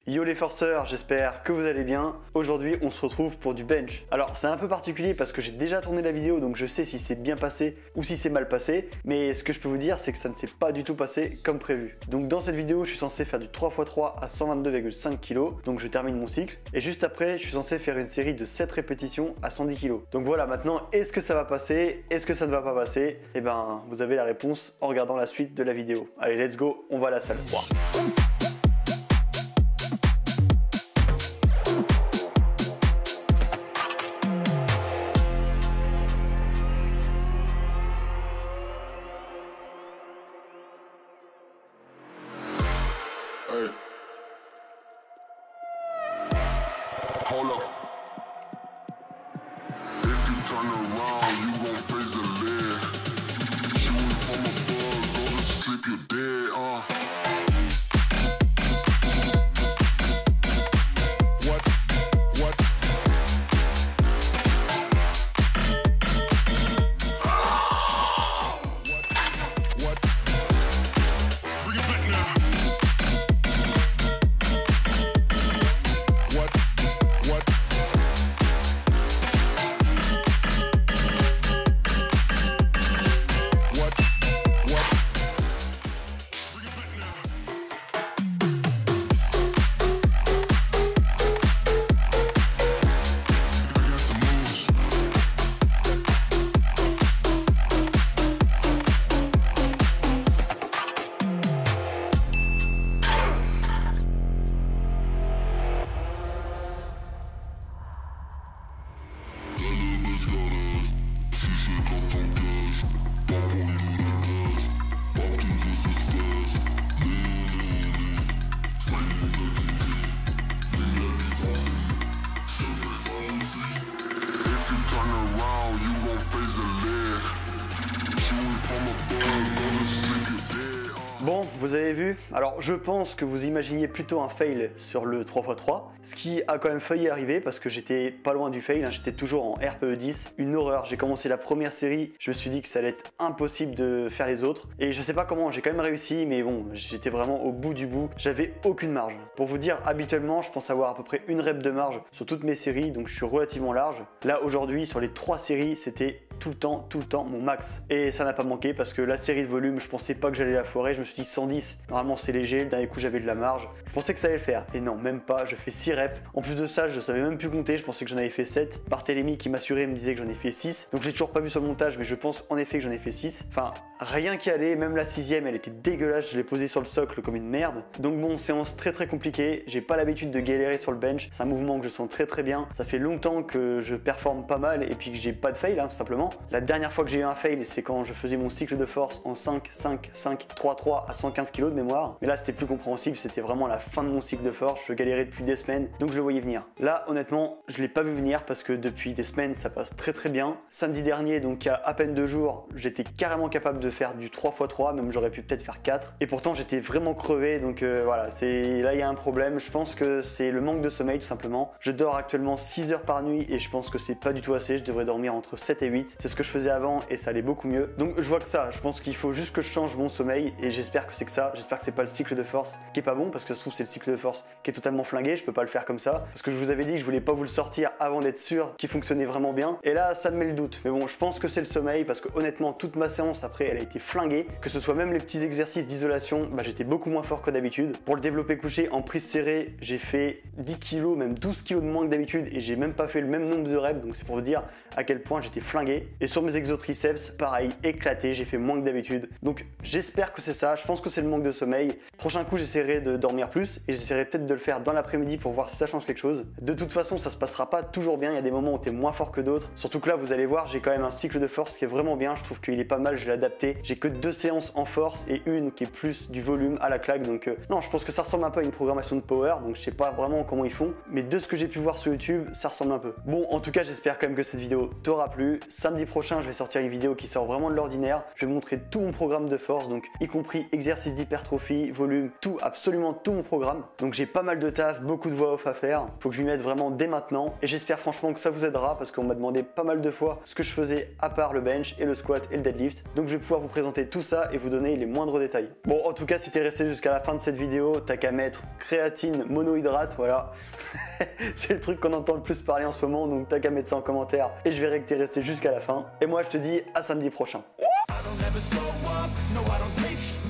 Yo les forceurs, j'espère que vous allez bien. Aujourd'hui on se retrouve pour du bench. Alors c'est un peu particulier parce que j'ai déjà tourné la vidéo donc je sais si c'est bien passé ou si c'est mal passé. Mais ce que je peux vous dire c'est que ça ne s'est pas du tout passé comme prévu. Donc dans cette vidéo je suis censé faire du 3x3 à 122,5 kg. Donc je termine mon cycle. Et juste après je suis censé faire une série de 7 répétitions à 110 kg. Donc voilà, maintenant est-ce que ça va passer? Est-ce que ça ne va pas passer? Et ben vous avez la réponse en regardant la suite de la vidéo. Allez let's go, on va à la salle. Wow. Hold up. If you turn around, you gon' face the lead. Shooting from above, go to sleep, you're dead, What? What? What? Bring it back now. Bon, vous avez vu, alors je pense que vous imaginiez plutôt un fail sur le 3x3, ce qui a quand même failli arriver parce que j'étais pas loin du fail, j'étais toujours en RPE 10, une horreur, j'ai commencé la première série, je me suis dit que ça allait être impossible de faire les autres, et je sais pas comment, j'ai quand même réussi, mais bon, j'étais vraiment au bout du bout, j'avais aucune marge. Pour vous dire, habituellement, je pense avoir à peu près une rep de marge sur toutes mes séries, donc je suis relativement large. Là, aujourd'hui, sur les 3 séries, c'était tout le temps mon max. Et ça n'a pas manqué parce que la série de volume, je pensais pas que j'allais la foirer, je me suis dit 110, normalement c'est léger, le dernier coup j'avais de la marge, je pensais que ça allait le faire, et non, même pas, je fais 6 reps. En plus de ça, je savais même plus compter, je pensais que j'en avais fait 7, Barthélémy qui m'assurait me disait que j'en ai fait 6, donc j'ai toujours pas vu sur le montage, mais je pense en effet que j'en ai fait 6, enfin, rien qui allait, même la 6ème, elle était dégueulasse, je l'ai posée sur le socle comme une merde, donc bon, séance très compliquée, j'ai pas l'habitude de galérer sur le bench, c'est un mouvement que je sens très bien, ça fait longtemps que je performe pas mal, et puis que j'ai pas de fail, hein, tout simplement. La dernière fois que j'ai eu un fail, c'est quand je faisais mon cycle de force en 5, 5, 5, 3, 3 à 115 kg de mémoire. Mais là, c'était plus compréhensible, c'était vraiment la fin de mon cycle de force. Je galérais depuis des semaines, donc je le voyais venir. Là, honnêtement, je l'ai pas vu venir parce que depuis des semaines, ça passe très bien. Samedi dernier, donc il y a à peine 2 jours, j'étais carrément capable de faire du 3x3, même j'aurais pu peut-être faire 4. Et pourtant, j'étais vraiment crevé, donc voilà, là, il y a un problème. Je pense que c'est le manque de sommeil, tout simplement. Je dors actuellement 6 heures par nuit et je pense que c'est pas du tout assez. Je devrais dormir entre 7 et 8. C'est ce que je faisais avant et ça allait beaucoup mieux. Donc je vois que ça, je pense qu'il faut juste que je change mon sommeil et j'espère que c'est que ça. J'espère que c'est pas le cycle de force qui est pas bon parce que ça se trouve c'est le cycle de force qui est totalement flingué, je peux pas le faire comme ça parce que je vous avais dit que je voulais pas vous le sortir avant d'être sûr qu'il fonctionnait vraiment bien et là ça me met le doute. Mais bon, je pense que c'est le sommeil parce que honnêtement toute ma séance après elle a été flinguée, que ce soit même les petits exercices d'isolation, bah j'étais beaucoup moins fort que d'habitude. Pour le développé couché en prise serrée, j'ai fait 10 kg, même 12 kg de moins que d'habitude et j'ai même pas fait le même nombre de reps, donc c'est pour vous dire à quel point j'étais flingué. Et sur mes exo triceps, pareil, éclaté, j'ai fait moins que d'habitude. Donc j'espère que c'est ça, je pense que c'est le manque de sommeil. Prochain coup, j'essaierai de dormir plus et j'essaierai peut-être de le faire dans l'après-midi pour voir si ça change quelque chose. De toute façon, ça se passera pas toujours bien, il y a des moments où t'es moins fort que d'autres. Surtout que là, vous allez voir, j'ai quand même un cycle de force qui est vraiment bien, je trouve qu'il est pas mal, je l'ai adapté. J'ai que 2 séances en force et une qui est plus du volume à la claque, donc non, je pense que ça ressemble un peu à une programmation de power, donc je sais pas vraiment comment ils font, mais de ce que j'ai pu voir sur YouTube, ça ressemble un peu. Bon, en tout cas, j'espère quand même que cette vidéo t'aura plu. Samedi prochain, je vais sortir une vidéo qui sort vraiment de l'ordinaire. Je vais montrer tout mon programme de force, donc y compris exercice d'hypertrophie, volume, tout, absolument tout mon programme. Donc j'ai pas mal de taf, beaucoup de voix off à faire. Faut que je m'y mette vraiment dès maintenant. Et j'espère franchement que ça vous aidera parce qu'on m'a demandé pas mal de fois ce que je faisais à part le bench et le squat et le deadlift. Donc je vais pouvoir vous présenter tout ça et vous donner les moindres détails. Bon, en tout cas, si t'es resté jusqu'à la fin de cette vidéo, t'as qu'à mettre créatine monohydrate, voilà. C'est le truc qu'on entend le plus parler en ce moment, donc t'as qu'à mettre ça en commentaire et je verrai que t'es resté jusqu'à la fin. Et moi, je te dis à samedi prochain. I don't ever slow up, no I don't take